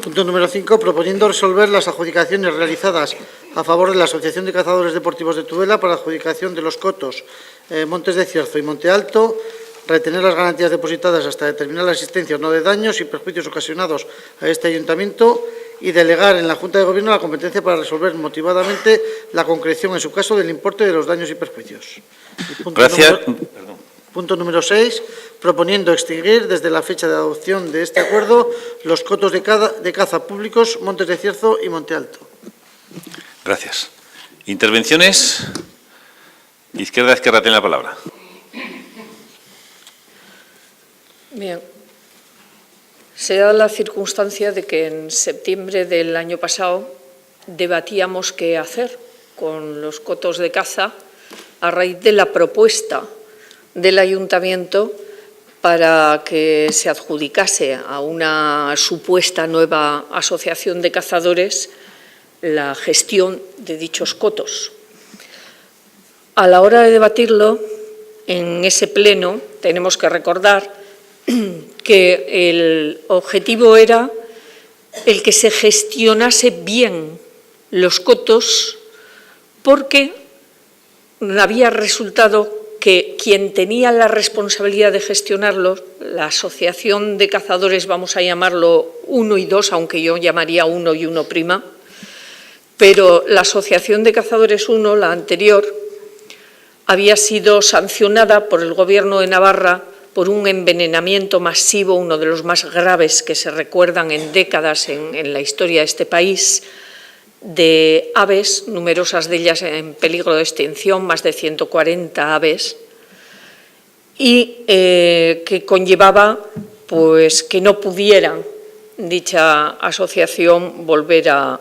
Punto número 5. Proponiendo resolver las adjudicaciones realizadas a favor de la Asociación de Cazadores Deportivos de Tudela para la adjudicación de los cotos Montes de Cierzo y Monte Alto, retener las garantías depositadas hasta determinar la existencia o no de daños y perjuicios ocasionados a este ayuntamiento y delegar en la Junta de Gobierno la competencia para resolver motivadamente la concreción, en su caso, del importe de los daños y perjuicios. Gracias. Punto número 6. Proponiendo extinguir desde la fecha de adopción de este acuerdo los cotos de caza públicos Montes de Cierzo y Monte Alto. Gracias. Intervenciones. Izquierda tiene la palabra. Bien. Se da la circunstancia de que en septiembre del año pasado debatíamos qué hacer con los cotos de caza a raíz de la propuesta del Ayuntamiento para que se adjudicase a una supuesta nueva asociación de cazadores la gestión de dichos cotos. A la hora de debatirlo, en ese pleno tenemos que recordar que el objetivo era el que se gestionase bien los cotos, porque había resultado que quien tenía la responsabilidad de gestionarlos, la Asociación de Cazadores, vamos a llamarlo 1 y 2, aunque yo llamaría 1 y 1', pero la Asociación de Cazadores 1, la anterior, había sido sancionada por el Gobierno de Navarra por un envenenamiento masivo, uno de los más graves que se recuerdan en décadas en la historia de este país, de aves, numerosas de ellas en peligro de extinción, más de 140 aves, y que conllevaba pues, que no pudieran dicha asociación volver a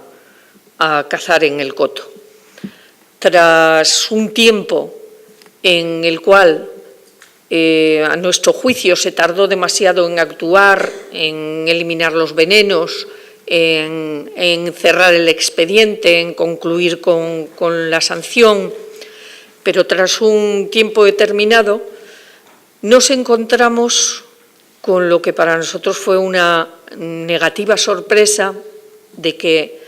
cazar en el coto. Tras un tiempo en el cual, a nuestro juicio, se tardó demasiado en actuar, en eliminar los venenos, en cerrar el expediente, en concluir con la sanción, pero tras un tiempo determinado nos encontramos con lo que para nosotros fue una negativa sorpresa de que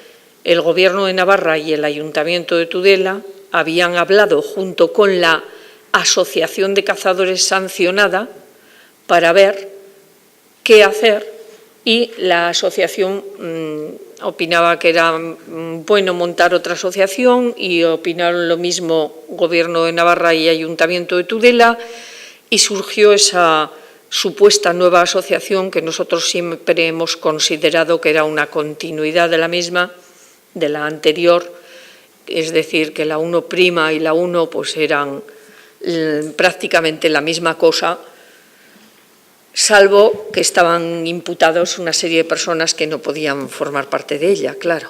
el Gobierno de Navarra y el Ayuntamiento de Tudela habían hablado junto con la Asociación de Cazadores sancionada para ver qué hacer, y la asociación opinaba que era bueno montar otra asociación y opinaron lo mismo Gobierno de Navarra y Ayuntamiento de Tudela, y surgió esa supuesta nueva asociación que nosotros siempre hemos considerado que era una continuidad de la misma, de la anterior, es decir, que la 1' y la 1 pues eran prácticamente la misma cosa, salvo que estaban imputados una serie de personas que no podían formar parte de ella, claro.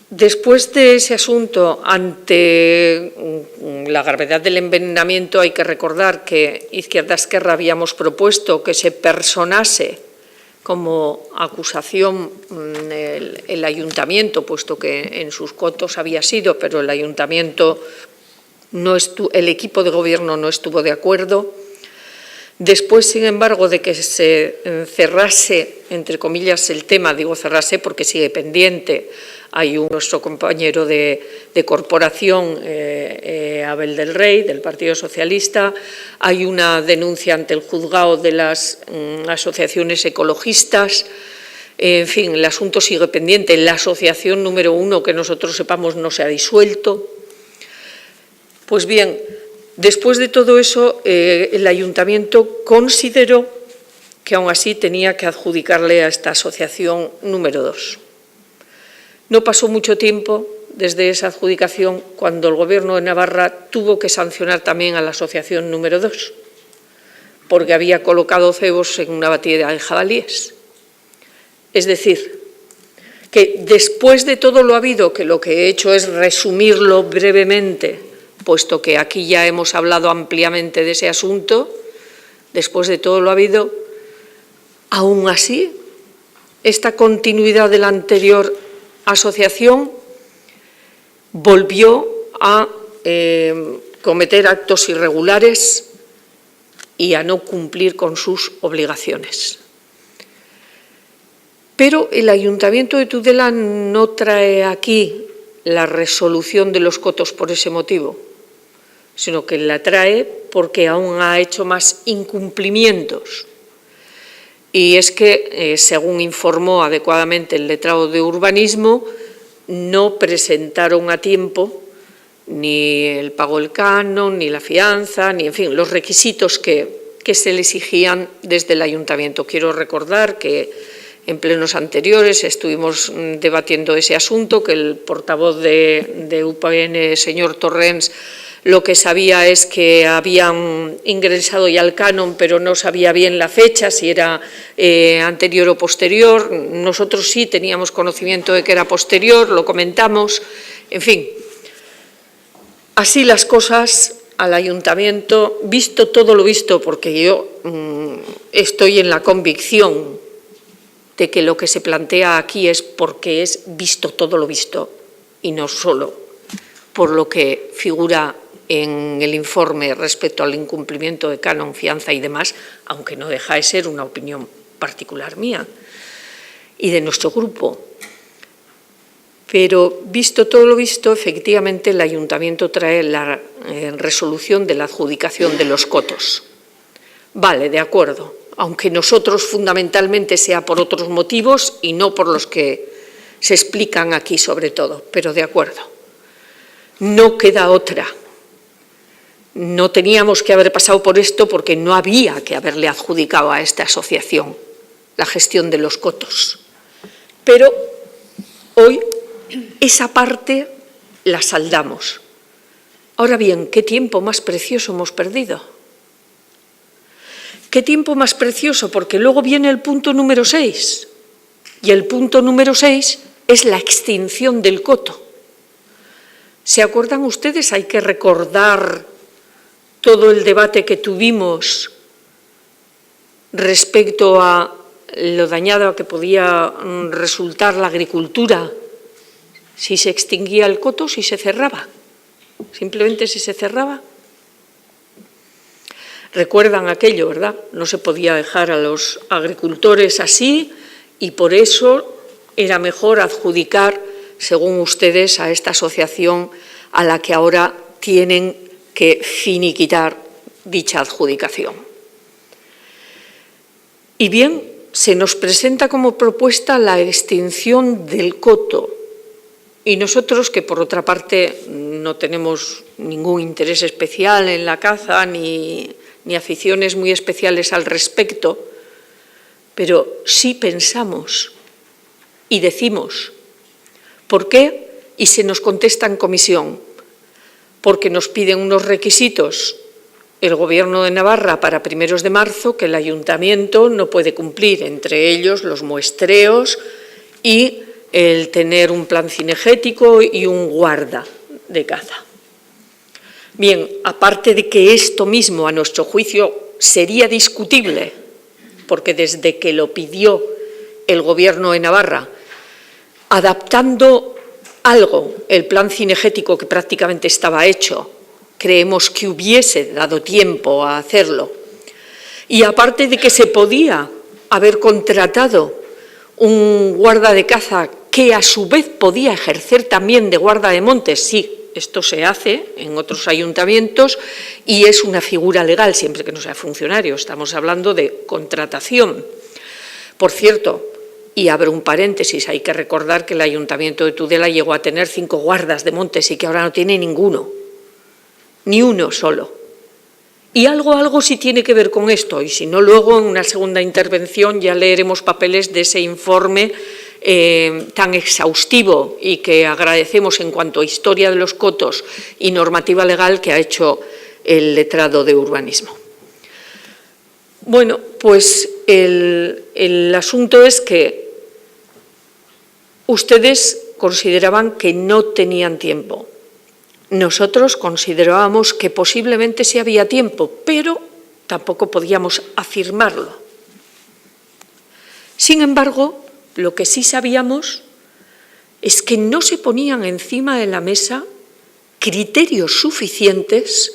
Después de ese asunto, ante la gravedad del envenenamiento, hay que recordar que Izquierda Esquerra habíamos propuesto que se personase como acusación el ayuntamiento, puesto que en sus cotos había sido, pero el ayuntamiento, el equipo de gobierno no estuvo de acuerdo. Después, sin embargo, de que se cerrase, entre comillas, el tema, digo cerrase porque sigue pendiente, hay nuestro compañero de corporación, Abel del Rey, del Partido Socialista, hay una denuncia ante el juzgado de las asociaciones ecologistas, en fin, el asunto sigue pendiente. La asociación número 1, que nosotros sepamos, no se ha disuelto. Pues bien, después de todo eso, el Ayuntamiento consideró que aún así tenía que adjudicarle a esta asociación número 2. No pasó mucho tiempo desde esa adjudicación cuando el Gobierno de Navarra tuvo que sancionar también a la asociación número 2, porque había colocado cebos en una batida de jabalíes. Es decir, que después de todo lo habido, que lo que he hecho es resumirlo brevemente, puesto que aquí ya hemos hablado ampliamente de ese asunto, después de todo lo habido, aún así, esta continuidad de la anterior asociación volvió a cometer actos irregulares y a no cumplir con sus obligaciones. Pero el Ayuntamiento de Tudela no trae aquí la resolución de los cotos por ese motivo, sino que la trae porque aún ha hecho más incumplimientos. Y es que, según informó adecuadamente el letrado de urbanismo, no presentaron a tiempo ni el pago del canon, ni la fianza, ni, en fin, los requisitos que se le exigían desde el Ayuntamiento. Quiero recordar que en plenos anteriores estuvimos debatiendo ese asunto, que el portavoz de UPN, señor Torrens, lo que sabía es que habían ingresado ya el canon, pero no sabía bien la fecha, si era anterior o posterior. Nosotros sí teníamos conocimiento de que era posterior, lo comentamos. En fin, así las cosas, al Ayuntamiento, visto todo lo visto, porque yo estoy en la convicción de que lo que se plantea aquí es porque es visto todo lo visto y no solo por lo que figura en el informe respecto al incumplimiento de canon, fianza y demás, aunque no deja de ser una opinión particular mía y de nuestro grupo. Pero visto todo lo visto, efectivamente el Ayuntamiento trae la resolución de la adjudicación de los cotos. Vale, de acuerdo, aunque nosotros fundamentalmente sea por otros motivos y no por los que se explican aquí sobre todo, pero de acuerdo. No queda otra. No teníamos que haber pasado por esto porque no había que haberle adjudicado a esta asociación la gestión de los cotos. Pero hoy esa parte la saldamos. Ahora bien, ¿qué tiempo más precioso hemos perdido? ¿Qué tiempo más precioso? Porque luego viene el punto número 6. Y el punto número 6 es la extinción del coto. ¿Se acuerdan ustedes? Hay que recordar todo el debate que tuvimos respecto a lo dañada que podía resultar la agricultura si se extinguía el coto, si se cerraba. Simplemente si se cerraba. Recuerdan aquello, ¿verdad? No se podía dejar a los agricultores así y por eso era mejor adjudicar, según ustedes, a esta asociación a la que ahora tienen que finiquitar dicha adjudicación. Y bien, se nos presenta como propuesta la extinción del coto y nosotros, que por otra parte no tenemos ningún interés especial en la caza ni aficiones muy especiales al respecto, pero sí pensamos y decimos, ¿por qué? Y se nos contesta en comisión, porque nos piden unos requisitos el Gobierno de Navarra para 1 de marzo que el Ayuntamiento no puede cumplir, entre ellos los muestreos y el tener un plan cinegético y un guarda de caza. Bien, aparte de que esto mismo, a nuestro juicio, sería discutible, porque desde que lo pidió el Gobierno de Navarra, adaptando algo, el plan cinegético que prácticamente estaba hecho, creemos que hubiese dado tiempo a hacerlo. Y aparte de que se podía haber contratado un guarda de caza que a su vez podía ejercer también de guarda de montes, sí, esto se hace en otros ayuntamientos y es una figura legal, siempre que no sea funcionario, estamos hablando de contratación. Por cierto, y abro un paréntesis, hay que recordar que el Ayuntamiento de Tudela llegó a tener 5 guardas de montes y que ahora no tiene ninguno, ni uno solo. Y algo sí tiene que ver con esto, y si no, luego en una segunda intervención ya leeremos papeles de ese informe tan exhaustivo y que agradecemos en cuanto a historia de los cotos y normativa legal que ha hecho el letrado de urbanismo. Bueno, pues el asunto es que ustedes consideraban que no tenían tiempo. Nosotros considerábamos que posiblemente sí había tiempo, pero tampoco podíamos afirmarlo. Sin embargo, lo que sí sabíamos es que no se ponían encima de la mesa criterios suficientes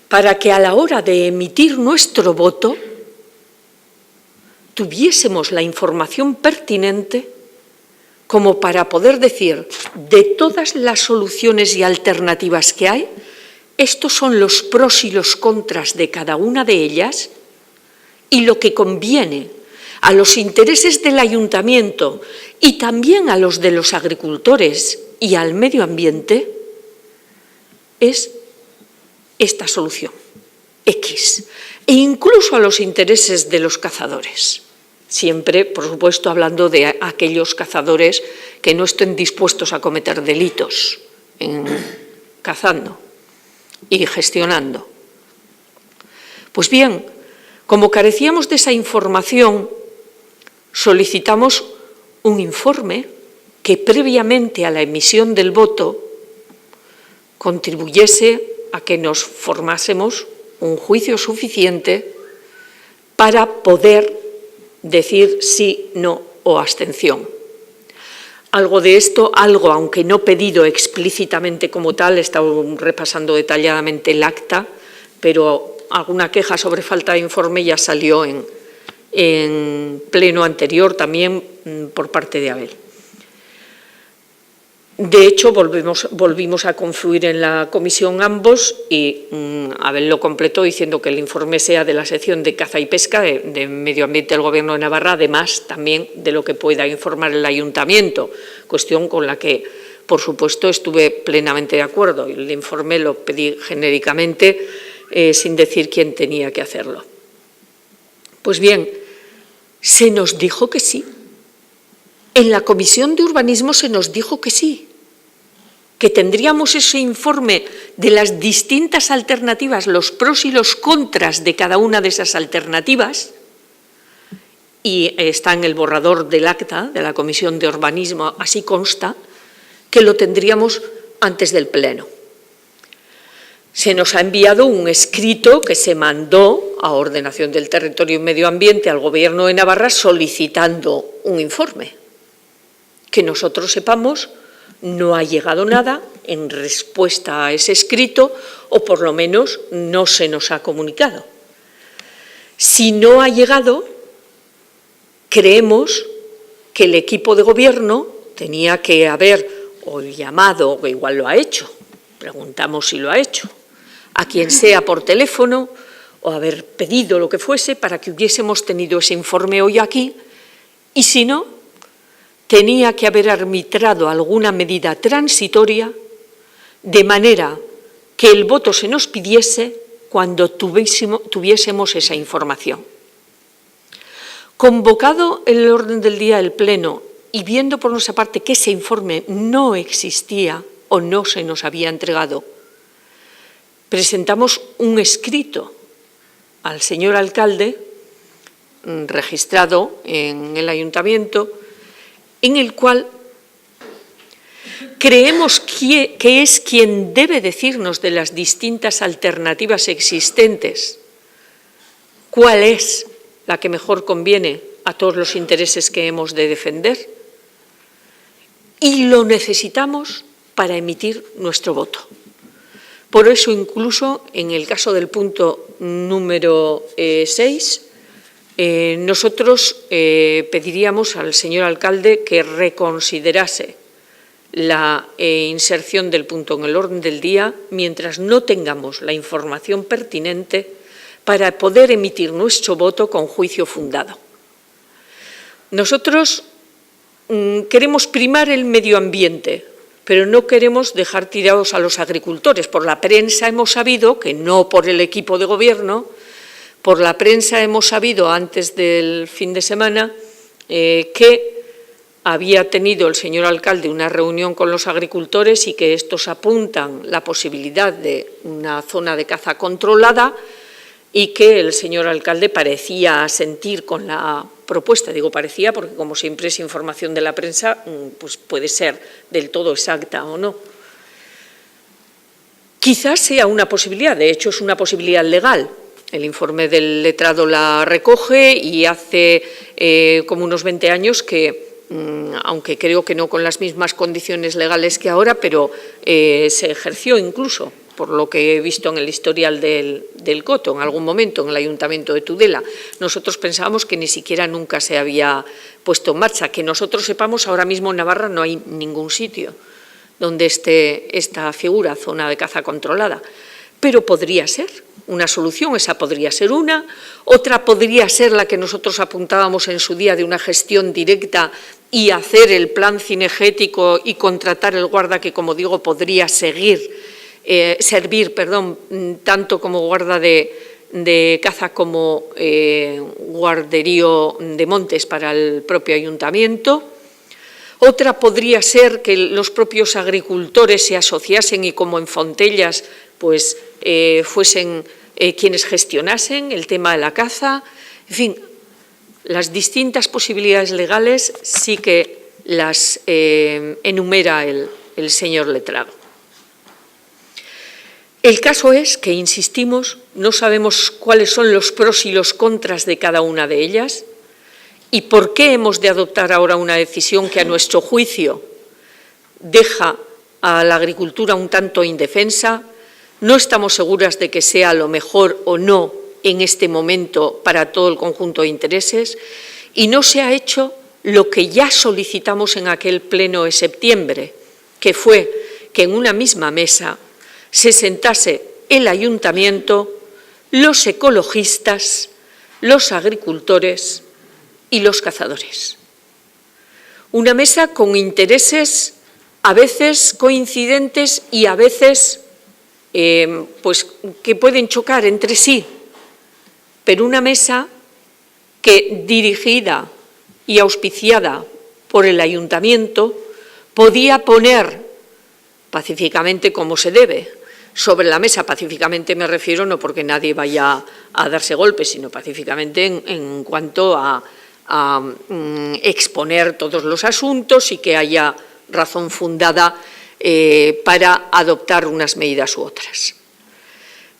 para que a la hora de emitir nuestro voto tuviésemos la información pertinente como para poder decir, de todas las soluciones y alternativas que hay, estos son los pros y los contras de cada una de ellas, y lo que conviene a los intereses del ayuntamiento y también a los de los agricultores y al medio ambiente es esta solución, X, e incluso a los intereses de los cazadores. Siempre, por supuesto, hablando de aquellos cazadores que no estén dispuestos a cometer delitos cazando y gestionando. Pues bien, como carecíamos de esa información, solicitamos un informe que previamente a la emisión del voto contribuyese a que nos formásemos un juicio suficiente para poder decir sí, no o abstención. Algo de esto, aunque no pedido explícitamente como tal, he estado repasando detalladamente el acta, pero alguna queja sobre falta de informe ya salió en pleno anterior también por parte de Abel. De hecho, volvimos a confluir en la comisión ambos y Abel lo completó diciendo que el informe sea de la sección de caza y pesca de Medio Ambiente del Gobierno de Navarra, además también de lo que pueda informar el ayuntamiento, cuestión con la que, por supuesto, estuve plenamente de acuerdo. El informe lo pedí genéricamente sin decir quién tenía que hacerlo. Pues bien, se nos dijo que sí. En la Comisión de Urbanismo se nos dijo que sí, que tendríamos ese informe de las distintas alternativas, los pros y los contras de cada una de esas alternativas, y está en el borrador del acta de la Comisión de Urbanismo, así consta, que lo tendríamos antes del Pleno. Se nos ha enviado un escrito que se mandó a Ordenación del Territorio y Medio Ambiente al Gobierno de Navarra solicitando un informe. Que nosotros sepamos, no ha llegado nada en respuesta a ese escrito, o por lo menos no se nos ha comunicado. Si no ha llegado, creemos que el equipo de gobierno tenía que haber o llamado, o igual lo ha hecho, preguntamos si lo ha hecho, a quien sea por teléfono, o haber pedido lo que fuese para que hubiésemos tenido ese informe hoy aquí, y si no, tenía que haber arbitrado alguna medida transitoria de manera que el voto se nos pidiese cuando tuviésemos esa información. Convocado el orden del día del Pleno y viendo por nuestra parte que ese informe no existía o no se nos había entregado, presentamos un escrito al señor alcalde, registrado en el ayuntamiento, en el cual creemos que es quien debe decirnos de las distintas alternativas existentes cuál es la que mejor conviene a todos los intereses que hemos de defender, y lo necesitamos para emitir nuestro voto. Por eso, incluso en el caso del punto número 6, nosotros pediríamos al señor alcalde que reconsiderase la inserción del punto en el orden del día mientras no tengamos la información pertinente para poder emitir nuestro voto con juicio fundado. Nosotros queremos primar el medio ambiente, pero no queremos dejar tirados a los agricultores. Por la prensa hemos sabido, que no por el equipo de gobierno, por la prensa hemos sabido antes del fin de semana que había tenido el señor alcalde una reunión con los agricultores y que estos apuntan la posibilidad de una zona de caza controlada y que el señor alcalde parecía asentir con la propuesta. Digo parecía porque, como siempre es información de la prensa, pues puede ser del todo exacta o no. Quizás sea una posibilidad, de hecho es una posibilidad legal. El informe del letrado la recoge y hace como unos 20 años que, aunque creo que no con las mismas condiciones legales que ahora, pero se ejerció incluso por lo que he visto en el historial del coto, en algún momento en el Ayuntamiento de Tudela. Nosotros pensábamos que ni siquiera nunca se había puesto en marcha. Que nosotros sepamos, ahora mismo en Navarra no hay ningún sitio donde esté esta figura, zona de caza controlada. Pero podría ser una solución, esa podría ser una. Otra podría ser la que nosotros apuntábamos en su día de una gestión directa y hacer el plan cinegético y contratar el guarda que, como digo, podría servir tanto como guarda de caza como guarderío de montes para el propio ayuntamiento. Otra podría ser que los propios agricultores se asociasen y, como en Fontellas, pues fuesen quienes gestionasen el tema de la caza. En fin, las distintas posibilidades legales sí que las enumera el señor letrado. El caso es que, insistimos, no sabemos cuáles son los pros y los contras de cada una de ellas y por qué hemos de adoptar ahora una decisión que, a nuestro juicio, deja a la agricultura un tanto indefensa. No estamos seguras de que sea lo mejor o no en este momento para todo el conjunto de intereses, y no se ha hecho lo que ya solicitamos en aquel pleno de septiembre, que fue que en una misma mesa se sentase el ayuntamiento, los ecologistas, los agricultores y los cazadores. Una mesa con intereses a veces coincidentes y a veces pues que pueden chocar entre sí, pero una mesa que, dirigida y auspiciada por el ayuntamiento, podía poner pacíficamente, como se debe, sobre la mesa. Pacíficamente me refiero no porque nadie vaya a darse golpes, sino pacíficamente en cuanto a exponer todos los asuntos y que haya razón fundada para adoptar unas medidas u otras.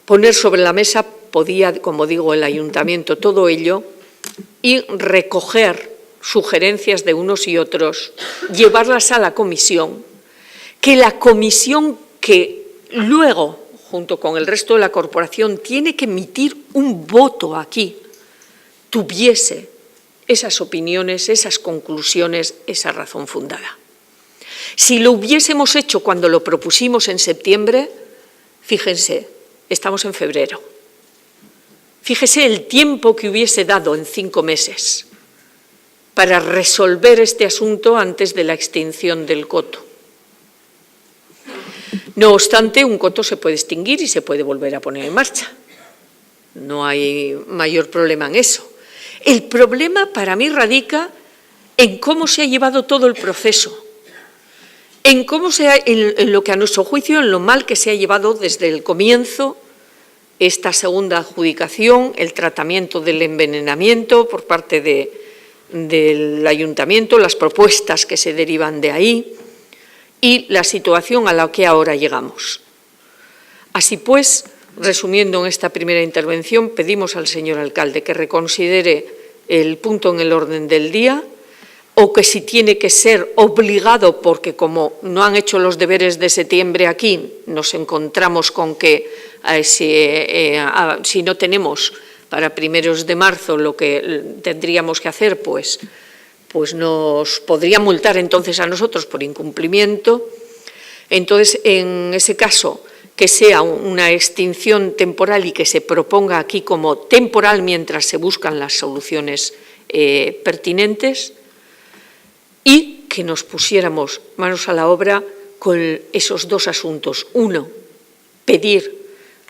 Poner sobre la mesa podía, como digo, el ayuntamiento todo ello y recoger sugerencias de unos y otros, llevarlas a la comisión, que la comisión, que luego, junto con el resto de la corporación, tiene que emitir un voto aquí, tuviese esas opiniones, esas conclusiones, esa razón fundada. Si lo hubiésemos hecho cuando lo propusimos en septiembre, fíjense, estamos en febrero. Fíjese el tiempo que hubiese dado en 5 meses para resolver este asunto antes de la extinción del coto. No obstante, un coto se puede extinguir y se puede volver a poner en marcha. No hay mayor problema en eso. El problema para mí radica en cómo se ha llevado todo el proceso, en lo que, a nuestro juicio, en lo mal que se ha llevado desde el comienzo esta segunda adjudicación, el tratamiento del envenenamiento por parte del ayuntamiento, las propuestas que se derivan de ahí y la situación a la que ahora llegamos. Así pues, resumiendo en esta primera intervención, pedimos al señor alcalde que reconsidere el punto en el orden del día, o que, si tiene que ser obligado, porque como no han hecho los deberes de septiembre aquí, nos encontramos con que si no tenemos para primeros de marzo lo que tendríamos que hacer, pues nos podría multar entonces a nosotros por incumplimiento. Entonces, en ese caso, que sea una extinción temporal y que se proponga aquí como temporal mientras se buscan las soluciones pertinentes, y que nos pusiéramos manos a la obra con esos dos asuntos. Uno, pedir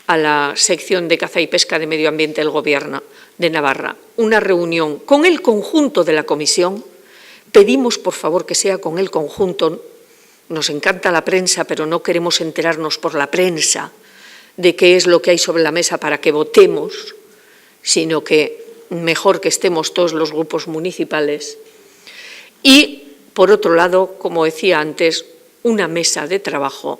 a la sección de caza y pesca de Medio Ambiente del Gobierno de Navarra una reunión con el conjunto de la comisión. Pedimos, por favor, que sea con el conjunto. Nos encanta la prensa, pero no queremos enterarnos por la prensa de qué es lo que hay sobre la mesa para que votemos, sino que mejor que estemos todos los grupos municipales. Y, por otro lado, como decía antes, una mesa de trabajo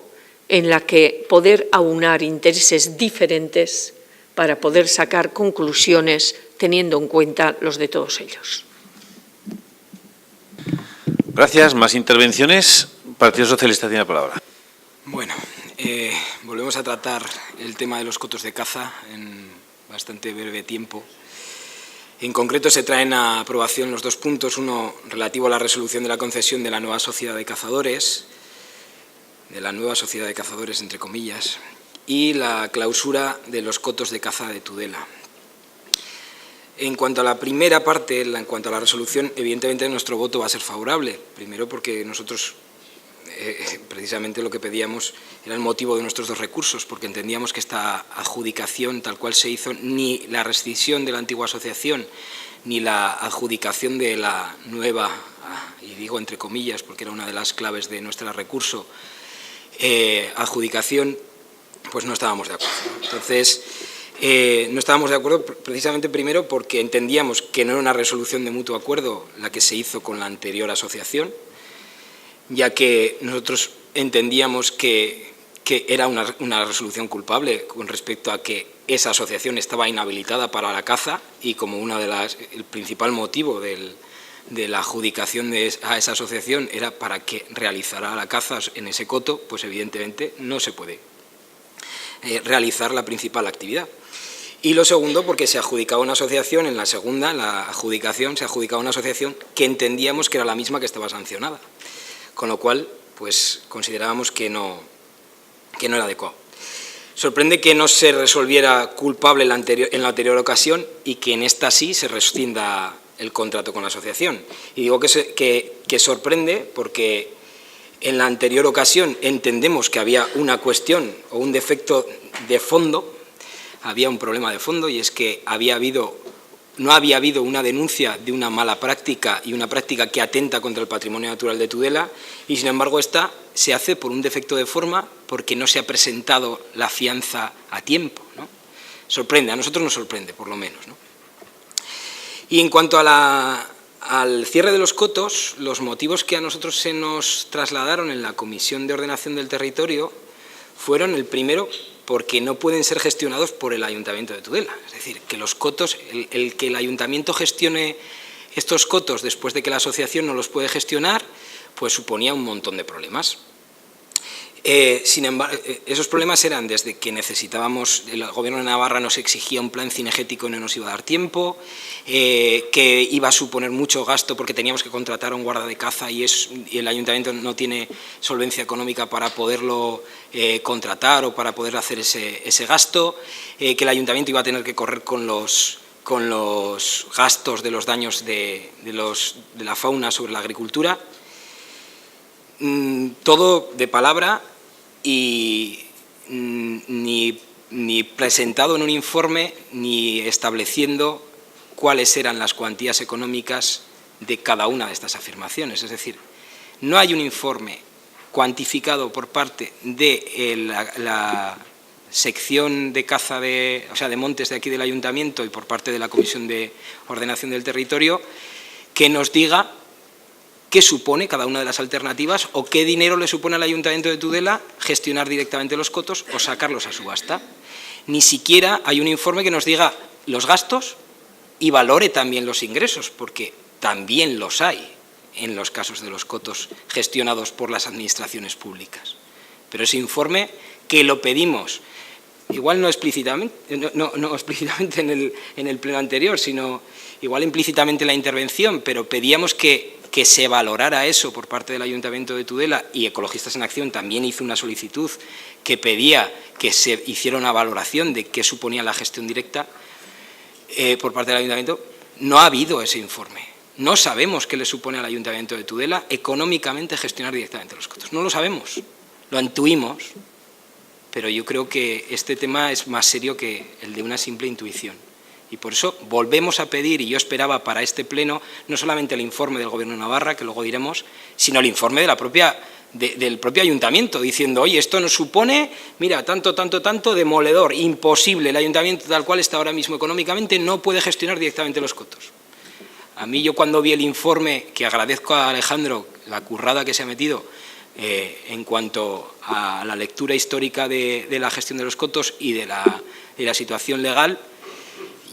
en la que poder aunar intereses diferentes para poder sacar conclusiones teniendo en cuenta los de todos ellos. Gracias. ¿Más intervenciones? Partido Socialista tiene la palabra. Bueno, volvemos vamos a tratar el tema de los cotos de caza en bastante breve tiempo. En concreto se traen a aprobación los 2 puntos, uno relativo a la resolución de la concesión de la nueva sociedad de cazadores, entre comillas, y la clausura de los cotos de caza de Tudela. En cuanto a la primera parte, en cuanto a la resolución, evidentemente nuestro voto va a ser favorable. Primero porque nosotros, precisamente lo que pedíamos era el motivo de nuestros 2 recursos, porque entendíamos que esta adjudicación tal cual se hizo, ni la rescisión de la antigua asociación, ni la adjudicación de la nueva, y digo entre comillas porque era una de las claves de nuestro recurso, adjudicación, pues no estábamos de acuerdo. Entonces, no estábamos de acuerdo precisamente primero porque entendíamos que no era una resolución de mutuo acuerdo la que se hizo con la anterior asociación, ya que nosotros entendíamos que era una resolución culpable con respecto a que esa asociación estaba inhabilitada para la caza y como el principal motivo de la adjudicación a esa asociación era para que realizara la caza en ese coto, pues evidentemente no se puede realizar la principal actividad. Y lo segundo, porque se adjudicaba una asociación, en la segunda, la adjudicación, se adjudicaba una asociación que entendíamos que era la misma que estaba sancionada. Con lo cual, pues considerábamos que no era adecuado. Sorprende que no se resolviera culpable en la anterior ocasión y que en esta sí se rescinda el contrato con la asociación. Y digo que sorprende porque en la anterior ocasión entendemos que había una cuestión o un defecto de fondo, había un problema de fondo y es que no había habido una denuncia de una mala práctica y una práctica que atenta contra el patrimonio natural de Tudela y, sin embargo, esta se hace por un defecto de forma porque no se ha presentado la fianza a tiempo, ¿no? Sorprende, a nosotros nos sorprende, por lo menos, ¿no? Y en cuanto al cierre de los cotos, los motivos que a nosotros se nos trasladaron en la Comisión de Ordenación del Territorio fueron, el primero, porque no pueden ser gestionados por el Ayuntamiento de Tudela. Es decir, que los cotos, el que el Ayuntamiento gestione estos cotos después de que la asociación no los puede gestionar, pues suponía un montón de problemas. Sin embargo, esos problemas eran desde que necesitábamos, el Gobierno de Navarra nos exigía un plan cinegético y no nos iba a dar tiempo, que iba a suponer mucho gasto porque teníamos que contratar a un guarda de caza y el Ayuntamiento no tiene solvencia económica para poderlo contratar o para poder hacer ese gasto, que el Ayuntamiento iba a tener que correr con los gastos de los daños de la fauna sobre la agricultura. Todo de palabra y ni presentado en un informe ni estableciendo cuáles eran las cuantías económicas de cada una de estas afirmaciones. Es decir, no hay un informe cuantificado por parte de la sección de caza de montes de aquí del Ayuntamiento y por parte de la Comisión de Ordenación del Territorio que nos diga qué supone cada una de las alternativas o qué dinero le supone al Ayuntamiento de Tudela gestionar directamente los cotos o sacarlos a subasta. Ni siquiera hay un informe que nos diga los gastos y valore también los ingresos, porque también los hay en los casos de los cotos gestionados por las administraciones públicas. Pero ese informe que lo pedimos, igual no explícitamente, en el pleno anterior, sino igual implícitamente en la intervención, pero pedíamos que se valorara eso por parte del Ayuntamiento de Tudela y Ecologistas en Acción también hizo una solicitud que pedía que se hiciera una valoración de qué suponía la gestión directa por parte del Ayuntamiento. No ha habido ese informe. No sabemos qué le supone al Ayuntamiento de Tudela económicamente gestionar directamente los cotos. No lo sabemos, lo intuimos, pero yo creo que este tema es más serio que el de una simple intuición. Y por eso volvemos a pedir, y yo esperaba para este pleno, no solamente el informe del Gobierno de Navarra, que luego diremos, sino el informe de del propio Ayuntamiento, diciendo, oye, esto nos supone, mira, tanto, demoledor, imposible, el Ayuntamiento tal cual está ahora mismo económicamente no puede gestionar directamente los cotos. A mí yo cuando vi el informe, que agradezco a Alejandro la currada que se ha metido en cuanto a la lectura histórica de la gestión de los cotos y de la situación legal,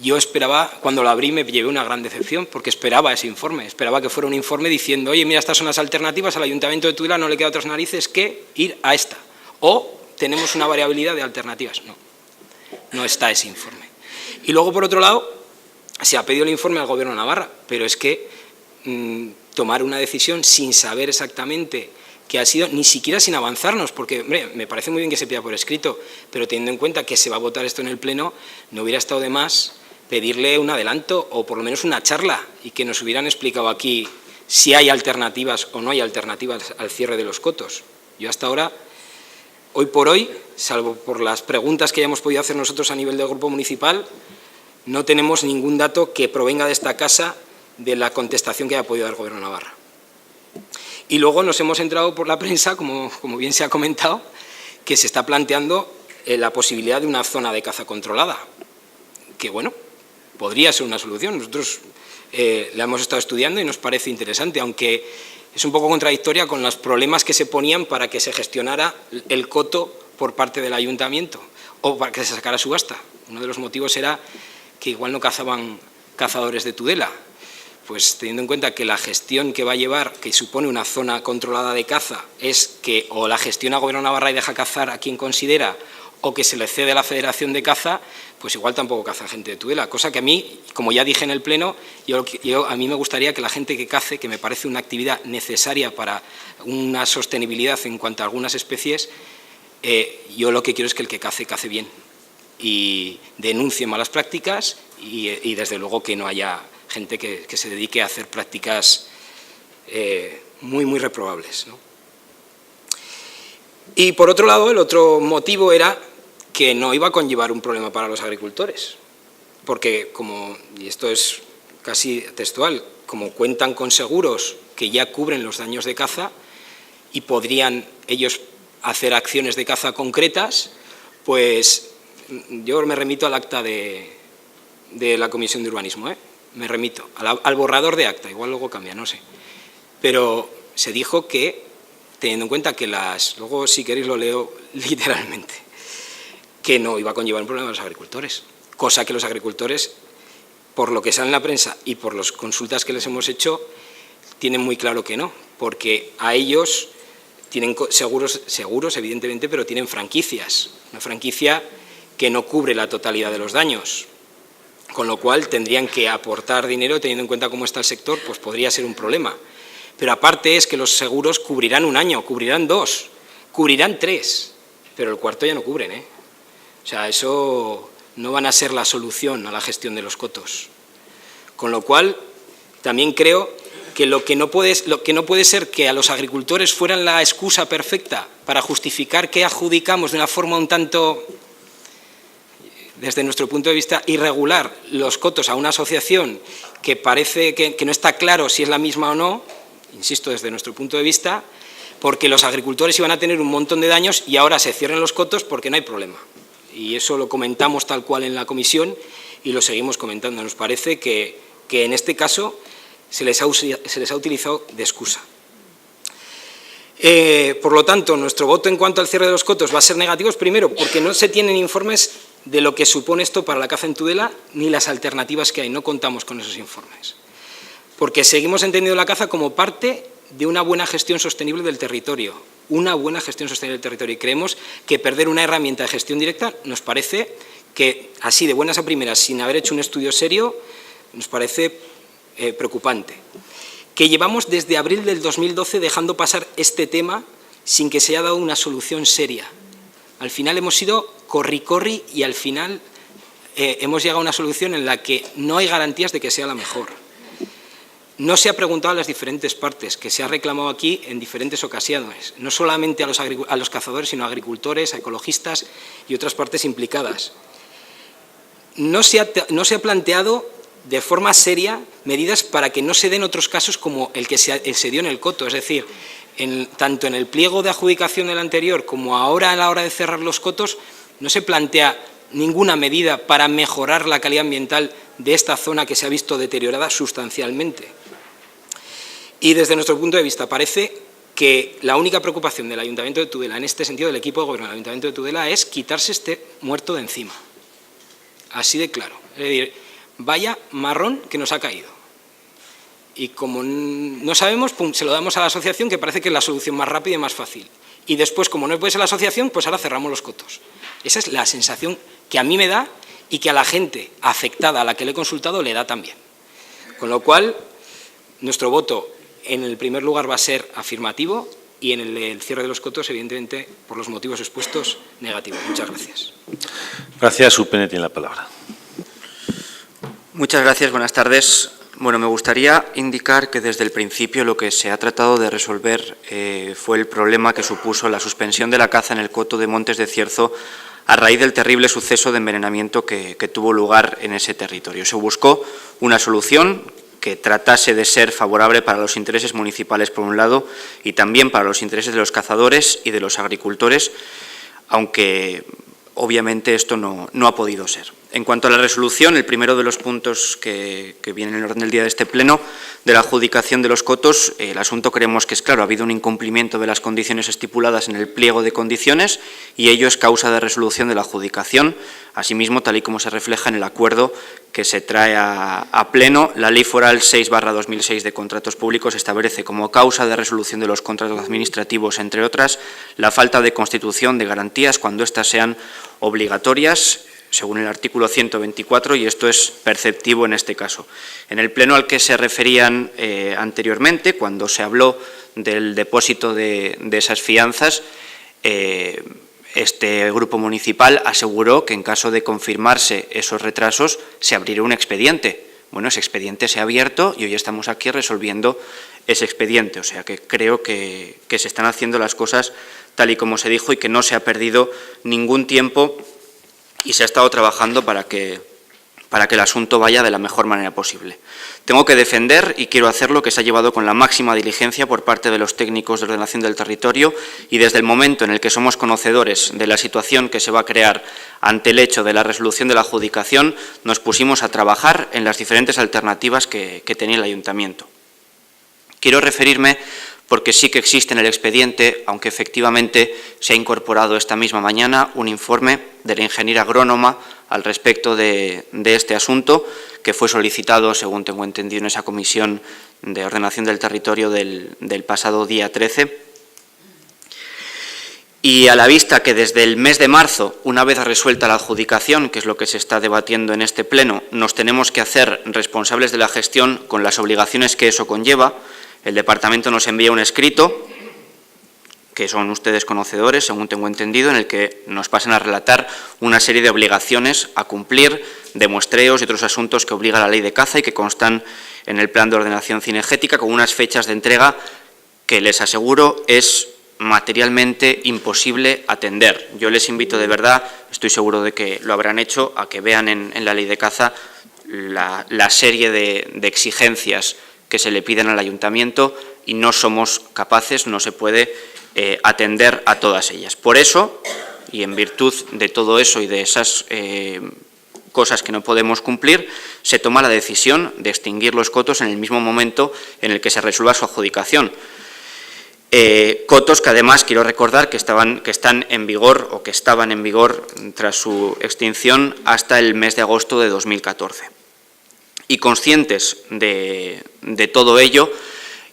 yo esperaba, cuando lo abrí me llevé una gran decepción, porque esperaba ese informe, esperaba que fuera un informe diciendo, oye, mira, estas son las alternativas, al Ayuntamiento de Tudela no le queda otras narices que ir a esta, o tenemos una variabilidad de alternativas. No está ese informe. Y luego, por otro lado, se ha pedido el informe al Gobierno de Navarra, pero es que tomar una decisión sin saber exactamente qué ha sido, ni siquiera sin avanzarnos, porque hombre, me parece muy bien que se pida por escrito, pero teniendo en cuenta que se va a votar esto en el Pleno, no hubiera estado de más pedirle un adelanto o por lo menos una charla y que nos hubieran explicado aquí si hay alternativas o no hay alternativas al cierre de los cotos. Yo hasta ahora, hoy por hoy, salvo por las preguntas que hayamos podido hacer nosotros a nivel del Grupo Municipal, no tenemos ningún dato que provenga de esta casa de la contestación que haya podido dar el Gobierno de Navarra. Y luego nos hemos enterado por la prensa, como bien se ha comentado, que se está planteando la posibilidad de una zona de caza controlada, que bueno, podría ser una solución. Nosotros la hemos estado estudiando y nos parece interesante, aunque es un poco contradictoria con los problemas que se ponían para que se gestionara el coto por parte del ayuntamiento o para que se sacara subasta. Uno de los motivos era que igual no cazaban cazadores de Tudela. Pues teniendo en cuenta que la gestión que va a llevar, que supone una zona controlada de caza, es que o la gestiona el Gobierno de Navarra y deja cazar a quien considera, o que se le cede a la Federación de Caza, pues igual tampoco caza gente de Tudela. Cosa que a mí, como ya dije en el Pleno, a mí me gustaría que la gente que cace, que me parece una actividad necesaria para una sostenibilidad en cuanto a algunas especies, yo lo que quiero es que el que cace bien y denuncie malas prácticas y desde luego que no haya gente que se dedique a hacer prácticas muy reprobables, ¿no? Y por otro lado, el otro motivo era que no iba a conllevar un problema para los agricultores, porque y esto es casi textual, como cuentan con seguros que ya cubren los daños de caza y podrían ellos hacer acciones de caza concretas, pues yo me remito al acta de la Comisión de Urbanismo, me remito al borrador de acta, igual luego cambia, no sé. Pero se dijo que, teniendo en cuenta que luego si queréis lo leo literalmente, que no iba a conllevar un problema a los agricultores, cosa que los agricultores, por lo que sale en la prensa y por las consultas que les hemos hecho, tienen muy claro que no, porque a ellos tienen seguros evidentemente, pero tienen franquicias, una franquicia que no cubre la totalidad de los daños, con lo cual tendrían que aportar dinero, teniendo en cuenta cómo está el sector, pues podría ser un problema. Pero aparte es que los seguros cubrirán un año, cubrirán 2, cubrirán 3, pero el cuarto ya no cubren, O sea, eso no van a ser la solución a la gestión de los cotos. Con lo cual, también creo que lo que no puede ser que a los agricultores fueran la excusa perfecta para justificar que adjudicamos de una forma un tanto, desde nuestro punto de vista, irregular los cotos a una asociación que parece que no está claro si es la misma o no, insisto, desde nuestro punto de vista, porque los agricultores iban a tener un montón de daños y ahora se cierren los cotos porque no hay problema. Y eso lo comentamos tal cual en la comisión y lo seguimos comentando. Nos parece que en este caso se les ha utilizado de excusa. Por lo tanto, nuestro voto en cuanto al cierre de los cotos va a ser negativo, primero, porque no se tienen informes de lo que supone esto para la caza en Tudela ni las alternativas que hay, no contamos con esos informes. Porque seguimos entendiendo la caza como parte de una buena gestión sostenible del territorio, y creemos que perder una herramienta de gestión directa nos parece que, así de buenas a primeras, sin haber hecho un estudio serio, nos parece preocupante. Que llevamos desde abril del 2012 dejando pasar este tema sin que se haya dado una solución seria. Al final hemos ido corri y al final hemos llegado a una solución en la que no hay garantías de que sea la mejor. No se ha preguntado a las diferentes partes, que se ha reclamado aquí en diferentes ocasiones, no solamente a los cazadores, sino a agricultores, a ecologistas y otras partes implicadas. No se ha planteado de forma seria medidas para que no se den otros casos como el que se dio en el coto, es decir, tanto en el pliego de adjudicación del anterior como ahora a la hora de cerrar los cotos, no se plantea ninguna medida para mejorar la calidad ambiental de esta zona que se ha visto deteriorada sustancialmente. Y desde nuestro punto de vista parece que la única preocupación del Ayuntamiento de Tudela, en este sentido del equipo de gobierno del Ayuntamiento de Tudela, es quitarse este muerto de encima. Así de claro. Es decir, vaya marrón que nos ha caído. Y como no sabemos, pum, se lo damos a la asociación, que parece que es la solución más rápida y más fácil. y después, como no puede ser la asociación, pues ahora cerramos los cotos. Esa es la sensación que a mí me da y que a la gente afectada a la que le he consultado le da también. Con lo cual, nuestro voto en el primer lugar va a ser afirmativo y en el cierre de los cotos, evidentemente, por los motivos expuestos, negativo. Muchas gracias. Gracias. UPN tiene la palabra. Muchas gracias. Buenas tardes. Bueno, me gustaría indicar que desde el principio lo que se ha tratado de resolver fue el problema que supuso la suspensión de la caza en el coto de Montes de Cierzo a raíz del terrible suceso de envenenamiento que tuvo lugar en ese territorio. Se buscó una solución que tratase de ser favorable para los intereses municipales, por un lado, y también para los intereses de los cazadores y de los agricultores, aunque obviamente esto no ha podido ser. En cuanto a la resolución, el primero de los puntos que viene en el orden del día de este pleno, de la adjudicación de los cotos, el asunto creemos que es claro, ha habido un incumplimiento de las condiciones estipuladas en el pliego de condiciones y ello es causa de resolución de la adjudicación. Asimismo, tal y como se refleja en el acuerdo que se trae a pleno, la Ley Foral 6/2006 de Contratos Públicos establece como causa de resolución de los contratos administrativos, entre otras, la falta de constitución de garantías cuando éstas sean obligatorias, según el artículo 124, y esto es perceptivo en este caso. En el pleno al que se referían anteriormente, cuando se habló del depósito de esas fianzas, este grupo municipal aseguró que en caso de confirmarse esos retrasos se abriría un expediente. Bueno, ese expediente se ha abierto y hoy estamos aquí resolviendo ese expediente, o sea que creo que se están haciendo las cosas tal y como se dijo y que no se ha perdido ningún tiempo y se ha estado trabajando para que el asunto vaya de la mejor manera posible. Tengo que defender, y quiero hacerlo, que se ha llevado con la máxima diligencia por parte de los técnicos de ordenación del territorio y desde el momento en el que somos conocedores de la situación que se va a crear ante el hecho de la resolución de la adjudicación, nos pusimos a trabajar en las diferentes alternativas que tenía el ayuntamiento. Quiero referirme, porque sí que existe en el expediente, aunque efectivamente se ha incorporado esta misma mañana, un informe de la ingeniera agrónoma al respecto de este asunto, que fue solicitado, según tengo entendido, en esa comisión de ordenación del territorio del pasado día 13. Y a la vista que desde el mes de marzo, una vez resuelta la adjudicación, que es lo que se está debatiendo en este pleno, nos tenemos que hacer responsables de la gestión con las obligaciones que eso conlleva, el departamento nos envía un escrito, que son ustedes conocedores, según tengo entendido, en el que nos pasan a relatar una serie de obligaciones a cumplir, de muestreos y otros asuntos que obliga la ley de caza y que constan en el plan de ordenación cinegética, con unas fechas de entrega que, les aseguro, es materialmente imposible atender. Yo les invito de verdad, estoy seguro de que lo habrán hecho, a que vean en la ley de caza la serie de exigencias que se le piden al ayuntamiento y no somos capaces, no se puede atender a todas ellas. Por eso, y en virtud de todo eso y de esas cosas que no podemos cumplir, se toma la decisión de extinguir los cotos en el mismo momento en el que se resuelva su adjudicación. Cotos que además quiero recordar que están en vigor o que estaban en vigor tras su extinción hasta el mes de agosto de 2014. Y conscientes de todo ello,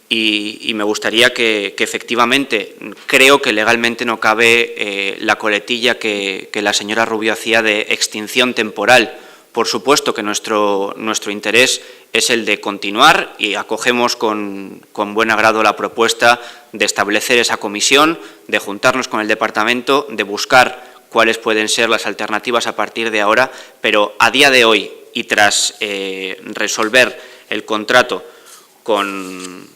y me gustaría que efectivamente, creo que legalmente no cabe la coletilla que la señora Rubio hacía de extinción temporal. Por supuesto que nuestro interés es el de continuar y acogemos con buen agrado la propuesta de establecer esa comisión, de juntarnos con el departamento, de buscar cuáles pueden ser las alternativas a partir de ahora, pero a día de hoy, y tras resolver el contrato con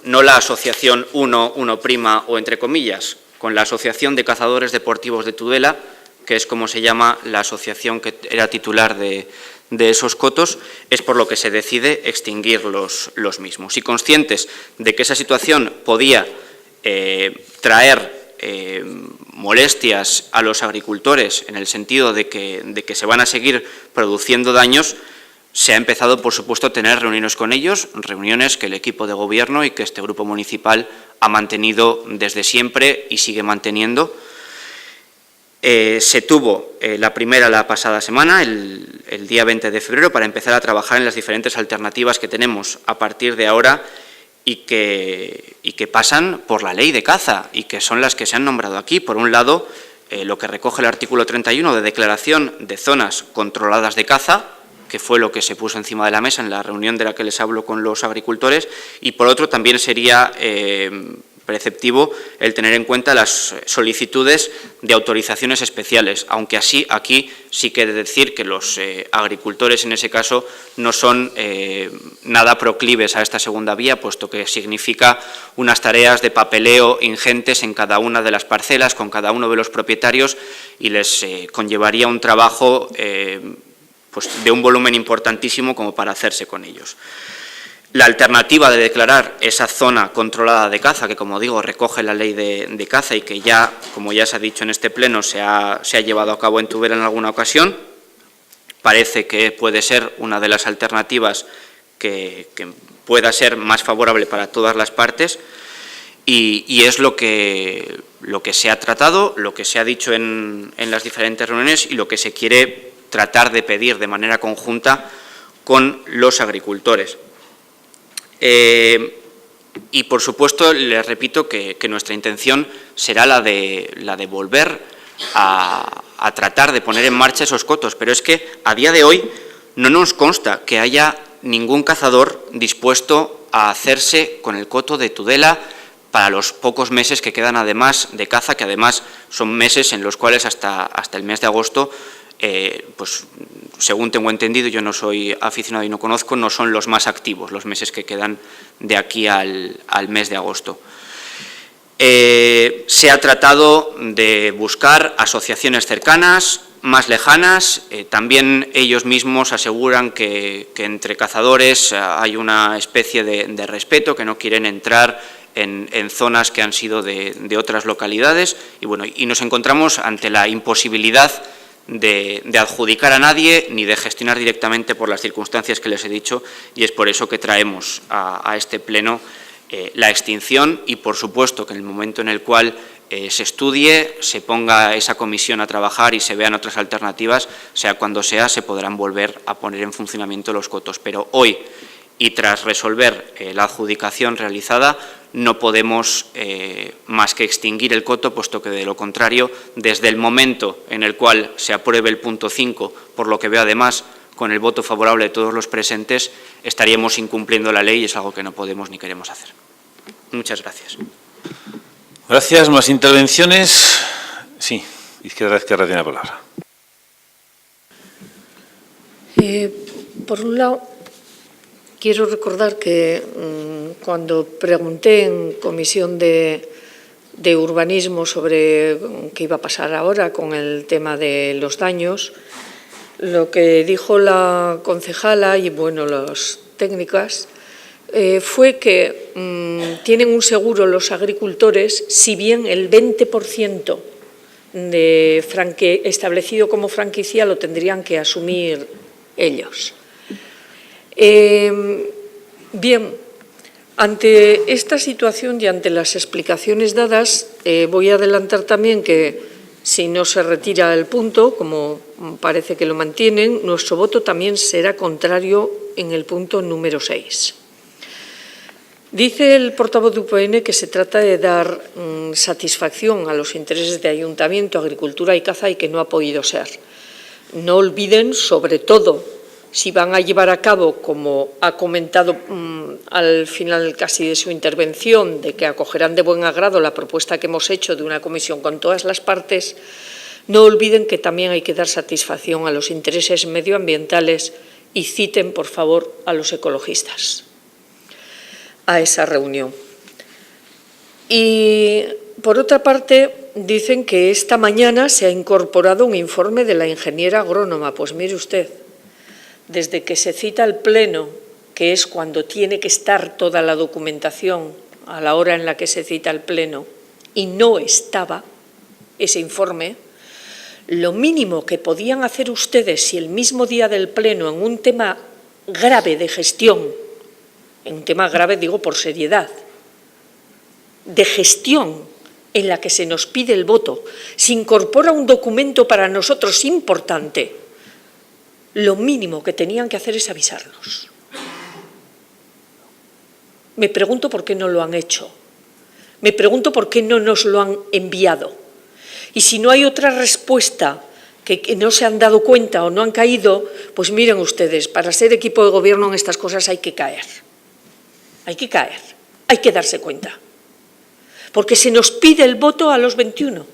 no la asociación 1 o entre comillas, con la Asociación de Cazadores Deportivos de Tudela, que es como se llama la asociación que era titular de esos cotos, es por lo que se decide extinguir los mismos. Y conscientes de que esa situación podía traer molestias a los agricultores en el sentido de que se van a seguir produciendo daños, se ha empezado, por supuesto, a tener reuniones con ellos, reuniones que el equipo de gobierno y que este grupo municipal ha mantenido desde siempre y sigue manteniendo. Se tuvo la primera la pasada semana, el día 20 de febrero, para empezar a trabajar en las diferentes alternativas que tenemos a partir de ahora y que pasan por la ley de caza y que son las que se han nombrado aquí. Por un lado, lo que recoge el artículo 31 de declaración de zonas controladas de caza, que fue lo que se puso encima de la mesa en la reunión de la que les hablo con los agricultores, y por otro también sería preceptivo el tener en cuenta las solicitudes de autorizaciones especiales, aunque así aquí sí que he de decir que los agricultores en ese caso no son nada proclives a esta segunda vía, puesto que significa unas tareas de papeleo ingentes en cada una de las parcelas, con cada uno de los propietarios, y les conllevaría un trabajo pues de un volumen importantísimo como para hacerse con ellos. La alternativa de declarar esa zona controlada de caza, que como digo recoge la ley de caza y que ya, como ya se ha dicho en este pleno, se ha llevado a cabo en Tudela en alguna ocasión, parece que puede ser una de las alternativas que pueda ser más favorable para todas las partes, y es lo que se ha tratado, lo que se ha dicho en las diferentes reuniones y lo que se quiere tratar de pedir de manera conjunta con los agricultores. Y, por supuesto, les repito que nuestra intención será la de volver a tratar de poner en marcha esos cotos, pero es que a día de hoy no nos consta que haya ningún cazador dispuesto a hacerse con el coto de Tudela para los pocos meses que quedan además de caza, que además son meses en los cuales hasta el mes de agosto, pues según tengo entendido, yo no soy aficionado y no conozco, no son los más activos los meses que quedan de aquí al mes de agosto. Se ha tratado de buscar asociaciones cercanas, más lejanas, también ellos mismos aseguran que entre cazadores hay una especie de respeto, que no quieren entrar en zonas que han sido de otras localidades, y bueno, y nos encontramos ante la imposibilidad de adjudicar a nadie ni de gestionar directamente por las circunstancias que les he dicho, y es por eso que traemos a este pleno la extinción, y por supuesto que en el momento en el cual se estudie, se ponga esa comisión a trabajar y se vean otras alternativas, sea cuando sea, se podrán volver a poner en funcionamiento los cotos. Pero hoy, y tras resolver la adjudicación realizada, no podemos más que extinguir el coto, puesto que de lo contrario, desde el momento en el cual se apruebe el punto 5, por lo que veo además con el voto favorable de todos los presentes, estaríamos incumpliendo la ley y es algo que no podemos ni queremos hacer. Muchas gracias. Gracias. ¿Más intervenciones? Sí, Izquierda tiene la palabra. Por un lado, quiero recordar que cuando pregunté en comisión de urbanismo sobre qué iba a pasar ahora con el tema de los daños, lo que dijo la concejala y bueno, las técnicas fue que tienen un seguro los agricultores, si bien el 20% establecido como franquicia lo tendrían que asumir ellos. Bien, ante esta situación y ante las explicaciones dadas, voy a adelantar también que si no se retira el punto, como parece que lo mantienen, nuestro voto también será contrario en el punto número 6. Dice el portavoz de UPN que se trata de dar satisfacción a los intereses de Ayuntamiento, Agricultura y Caza y que no ha podido ser. No olviden, sobre todo, si van a llevar a cabo, como ha comentado al final casi de su intervención, de que acogerán de buen agrado la propuesta que hemos hecho de una comisión con todas las partes, no olviden que también hay que dar satisfacción a los intereses medioambientales y citen, por favor, a los ecologistas a esa reunión. Y, por otra parte, dicen que esta mañana se ha incorporado un informe de la ingeniera agrónoma. Pues mire usted, desde que se cita el pleno, que es cuando tiene que estar toda la documentación a la hora en la que se cita el pleno, y no estaba ese informe, lo mínimo que podían hacer ustedes si el mismo día del pleno, en un tema grave de gestión, en un tema grave digo por seriedad, de gestión en la que se nos pide el voto, se incorpora un documento para nosotros importante, lo mínimo que tenían que hacer es avisarnos. Me pregunto por qué no lo han hecho. Me pregunto por qué no nos lo han enviado. Y si no hay otra respuesta que no se han dado cuenta o no han caído, pues miren ustedes, para ser equipo de gobierno en estas cosas hay que caer. Hay que caer, hay que darse cuenta. Porque se nos pide el voto a los 21.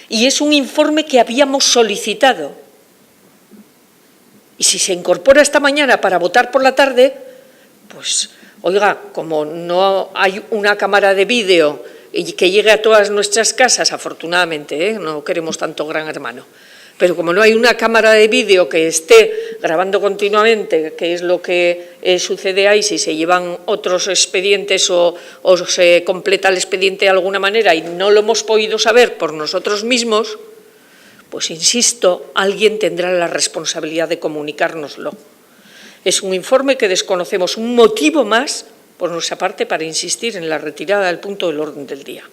Y es un informe que habíamos solicitado. Y si se incorpora esta mañana para votar por la tarde, pues, oiga, como no hay una cámara de vídeo y que llegue a todas nuestras casas, afortunadamente, no queremos tanto gran hermano, pero como no hay una cámara de vídeo que esté grabando continuamente, que es lo que sucede ahí si se llevan otros expedientes o se completa el expediente de alguna manera y no lo hemos podido saber por nosotros mismos, pues insisto, alguien tendrá la responsabilidad de comunicárnoslo. Es un informe que desconocemos, un motivo más por nuestra parte para insistir en la retirada del punto del orden del día.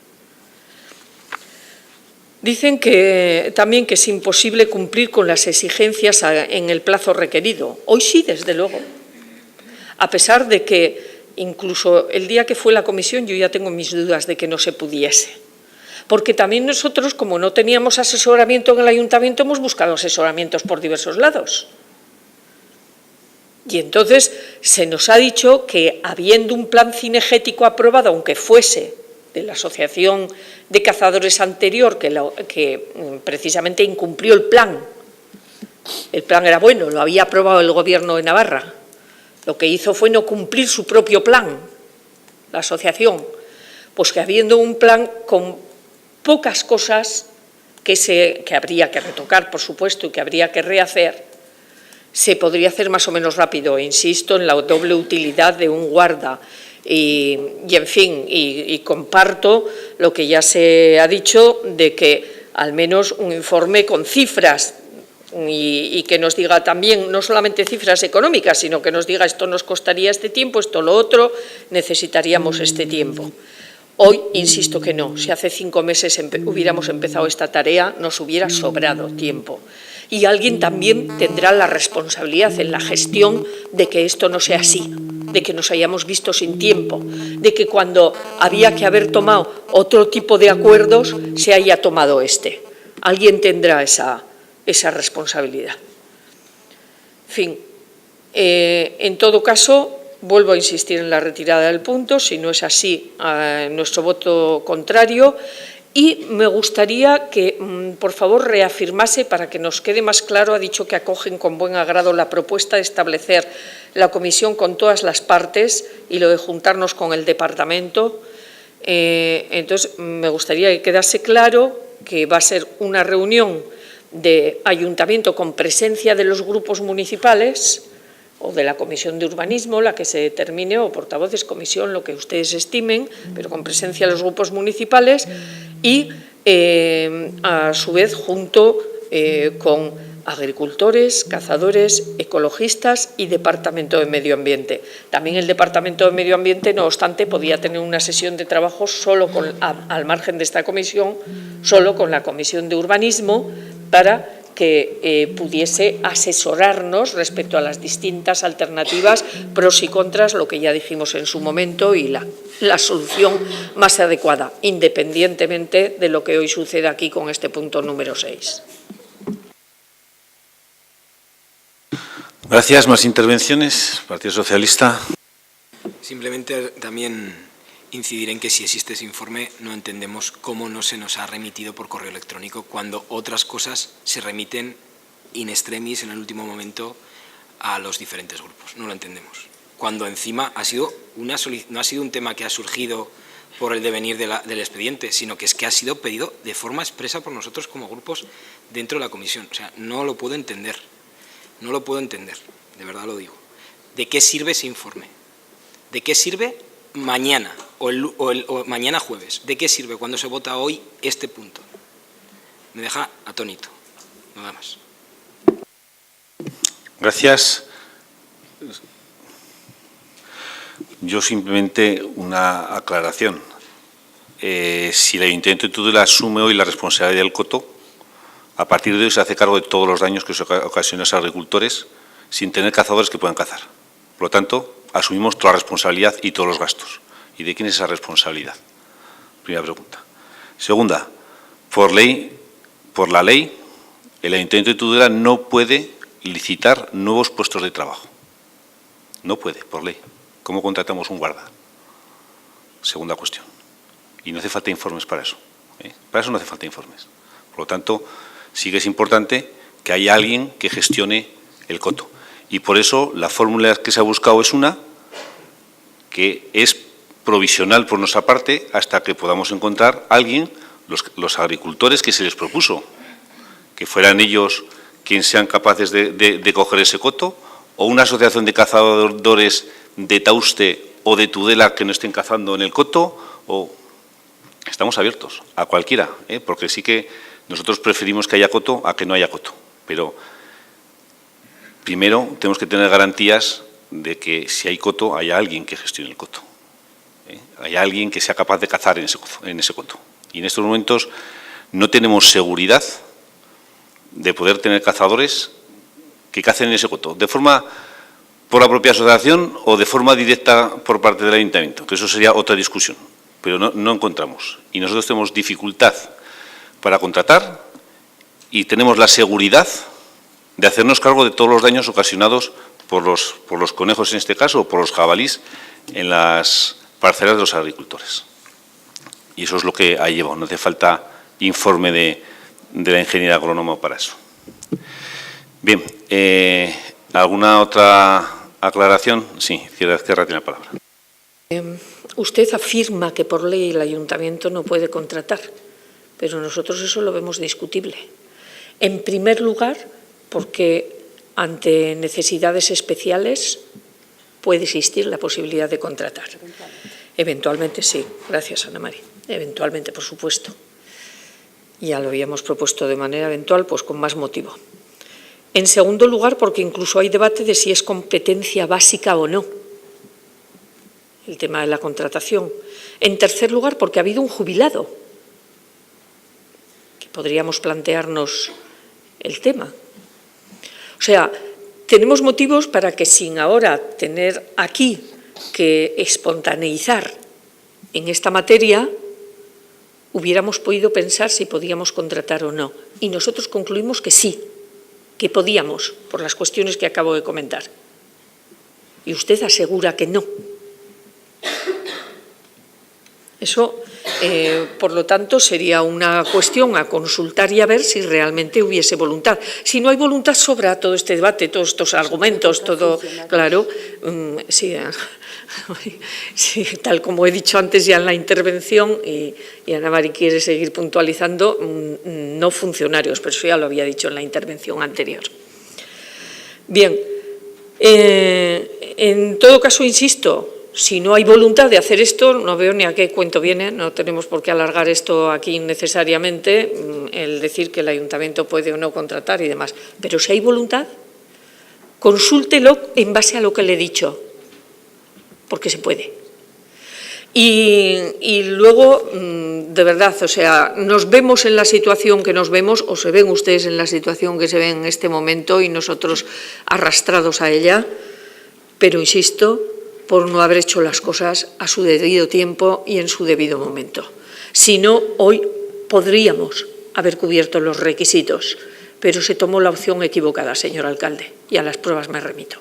Dicen también que es imposible cumplir con las exigencias en el plazo requerido. Hoy sí, desde luego. A pesar de que incluso el día que fue la comisión yo ya tengo mis dudas de que no se pudiese. Porque también nosotros, como no teníamos asesoramiento en el ayuntamiento, hemos buscado asesoramientos por diversos lados. Y entonces se nos ha dicho que, habiendo un plan cinegético aprobado, aunque fuese de la Asociación de Cazadores anterior, que precisamente incumplió el plan era bueno, lo había aprobado el Gobierno de Navarra, lo que hizo fue no cumplir su propio plan, la asociación, pues que habiendo un plan con pocas cosas que habría que retocar, por supuesto, y que habría que rehacer, se podría hacer más o menos rápido. Insisto en la doble utilidad de un guarda y en fin, y comparto lo que ya se ha dicho de que al menos un informe con cifras y que nos diga también, no solamente cifras económicas, sino que nos diga esto nos costaría este tiempo, esto lo otro, necesitaríamos este tiempo. Hoy, insisto que no, si hace 5 meses hubiéramos empezado esta tarea, nos hubiera sobrado tiempo. Y alguien también tendrá la responsabilidad en la gestión de que esto no sea así, de que nos hayamos visto sin tiempo, de que cuando había que haber tomado otro tipo de acuerdos se haya tomado este. Alguien tendrá esa responsabilidad. En fin, en todo caso, vuelvo a insistir en la retirada del punto, si no es así, nuestro voto contrario. Y me gustaría que, por favor, reafirmase, para que nos quede más claro, ha dicho que acogen con buen agrado la propuesta de establecer la comisión con todas las partes y lo de juntarnos con el departamento. Entonces, me gustaría que quedase claro que va a ser una reunión de ayuntamiento con presencia de los grupos municipales o de la Comisión de Urbanismo, la que se determine, o portavoces, comisión, lo que ustedes estimen, pero con presencia de los grupos municipales y, a su vez, junto con agricultores, cazadores, ecologistas y Departamento de Medio Ambiente. También el Departamento de Medio Ambiente, no obstante, podía tener una sesión de trabajo solo al margen de esta comisión, solo con la Comisión de Urbanismo, para que pudiese asesorarnos respecto a las distintas alternativas, pros y contras, lo que ya dijimos en su momento, y la solución más adecuada, independientemente de lo que hoy suceda aquí con este punto número 6. Gracias. ¿Más intervenciones? Partido Socialista. Simplemente también incidir en que si existe ese informe no entendemos cómo no se nos ha remitido por correo electrónico cuando otras cosas se remiten in extremis en el último momento a los diferentes grupos. No lo entendemos. Cuando encima no ha sido un tema que ha surgido por el devenir del expediente, sino que es que ha sido pedido de forma expresa por nosotros como grupos dentro de la comisión. O sea, no lo puedo entender. No lo puedo entender, de verdad lo digo. ¿De qué sirve ese informe? ¿De qué sirve mañana o mañana jueves? ¿De qué sirve cuando se vota hoy este punto? Me deja atónito, nada más. Gracias. Yo simplemente una aclaración. Si el Ayuntamiento de Tudela asume hoy la responsabilidad del coto, a partir de hoy se hace cargo de todos los daños que se ocasionan a los agricultores sin tener cazadores que puedan cazar. Por lo tanto, asumimos toda la responsabilidad y todos los gastos. ¿Y de quién es esa responsabilidad? Primera pregunta. Segunda, por la ley, el Ayuntamiento de Tudela no puede licitar nuevos puestos de trabajo. No puede, por ley. ¿Cómo contratamos un guarda? Segunda cuestión. Y no hace falta informes para eso. Para eso no hace falta informes. Por lo tanto, sí que es importante que haya alguien que gestione el coto. Y por eso la fórmula que se ha buscado es una que es provisional por nuestra parte hasta que podamos encontrar a alguien, los agricultores que se les propuso, que fueran ellos quienes sean capaces de coger ese coto, o una asociación de cazadores de Tauste o de Tudela que no estén cazando en el coto, o estamos abiertos a cualquiera, porque sí que nosotros preferimos que haya coto a que no haya coto, pero primero tenemos que tener garantías de que si hay coto haya alguien que gestione el coto, haya alguien que sea capaz de cazar en ese coto. Y en estos momentos no tenemos seguridad de poder tener cazadores que cacen en ese coto, de forma por la propia asociación o de forma directa por parte del Ayuntamiento, que eso sería otra discusión, pero no encontramos. Y nosotros tenemos dificultad para contratar y tenemos la seguridad de hacernos cargo de todos los daños ocasionados por los conejos en este caso o por los jabalís en las parcelas de los agricultores. Y eso es lo que ha llevado. No hace falta informe de la ingeniera agrónoma para eso. Bien, ¿alguna otra aclaración? Sí, Cierra tiene la palabra. Usted afirma que por ley el Ayuntamiento no puede contratar, pero nosotros eso lo vemos discutible. En primer lugar, porque ante necesidades especiales puede existir la posibilidad de contratar. Eventualmente sí, gracias Ana María, eventualmente por supuesto. Ya lo habíamos propuesto de manera eventual, pues con más motivo. En segundo lugar, porque incluso hay debate de si es competencia básica o no el tema de la contratación. En tercer lugar, porque ha habido un jubilado, que podríamos plantearnos el tema. O sea, tenemos motivos para que sin ahora tener aquí que espontaneizar en esta materia, hubiéramos podido pensar si podíamos contratar o no. Y nosotros concluimos que sí, que podíamos, por las cuestiones que acabo de comentar. Y usted asegura que no. Eso, por lo tanto, sería una cuestión a consultar y a ver si realmente hubiese voluntad. Si no hay voluntad, sobra todo este debate, todos estos argumentos, todo, claro, sí, sí, tal como he dicho antes ya en la intervención, y Ana María quiere seguir puntualizando, no funcionarios, pero eso ya lo había dicho en la intervención anterior. Bien, en todo caso, insisto, si no hay voluntad de hacer esto, no veo ni a qué cuento viene, no tenemos por qué alargar esto aquí necesariamente, el decir que el Ayuntamiento puede o no contratar y demás. Pero si hay voluntad, consúltelo en base a lo que le he dicho, porque se puede. Y luego, de verdad, o sea, nos vemos en la situación que nos vemos, o se ven ustedes en la situación que se ven en este momento y nosotros arrastrados a ella, pero insisto, por no haber hecho las cosas a su debido tiempo y en su debido momento. Si no, hoy podríamos haber cubierto los requisitos, pero se tomó la opción equivocada, señor alcalde, y a las pruebas me remito.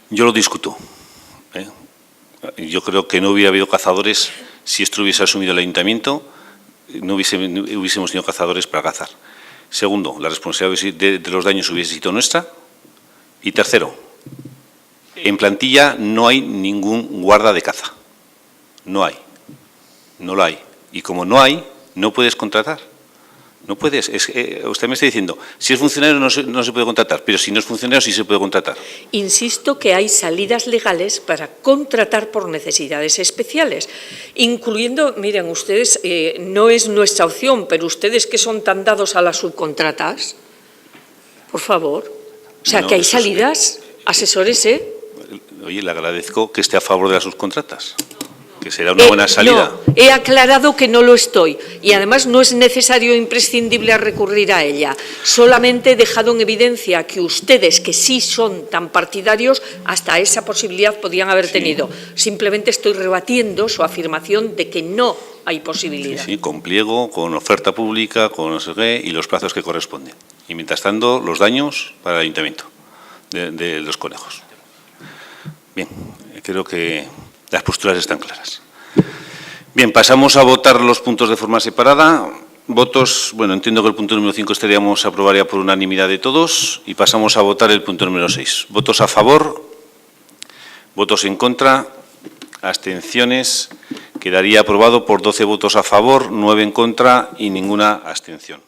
Yo lo discuto. Yo creo que no hubiera habido cazadores si esto hubiese asumido el Ayuntamiento, no hubiésemos tenido cazadores para cazar. Segundo, la responsabilidad de los daños hubiese sido nuestra. Y tercero, en plantilla no hay ningún guarda de caza. No hay. No lo hay. Y como no hay, no puedes contratar. No puedes. Usted me está diciendo, si es funcionario no se puede contratar, pero si no es funcionario sí se puede contratar. Insisto que hay salidas legales para contratar por necesidades especiales, incluyendo, miren, ustedes, no es nuestra opción, pero ustedes que son tan dados a las subcontratas, por favor, o sea, no, que hay salidas, asesórese. Oye, le agradezco que esté a favor de las subcontratas. que será una buena salida. No, he aclarado que no lo estoy y además no es necesario o imprescindible recurrir a ella. Solamente he dejado en evidencia que ustedes, que sí son tan partidarios, hasta esa posibilidad podían haber tenido. Simplemente estoy rebatiendo su afirmación de que no hay posibilidad. Sí, con pliego, con oferta pública, con no sé qué, y los plazos que corresponden. Y mientras tanto, los daños para el ayuntamiento de los conejos. Bien, creo que las posturas están claras. Bien, pasamos a votar los puntos de forma separada. Votos, bueno, entiendo que el punto número 5 aprobaría por unanimidad de todos y pasamos a votar el punto número 6. Votos a favor, votos en contra, abstenciones. Quedaría aprobado por 12 votos a favor, 9 en contra y ninguna abstención.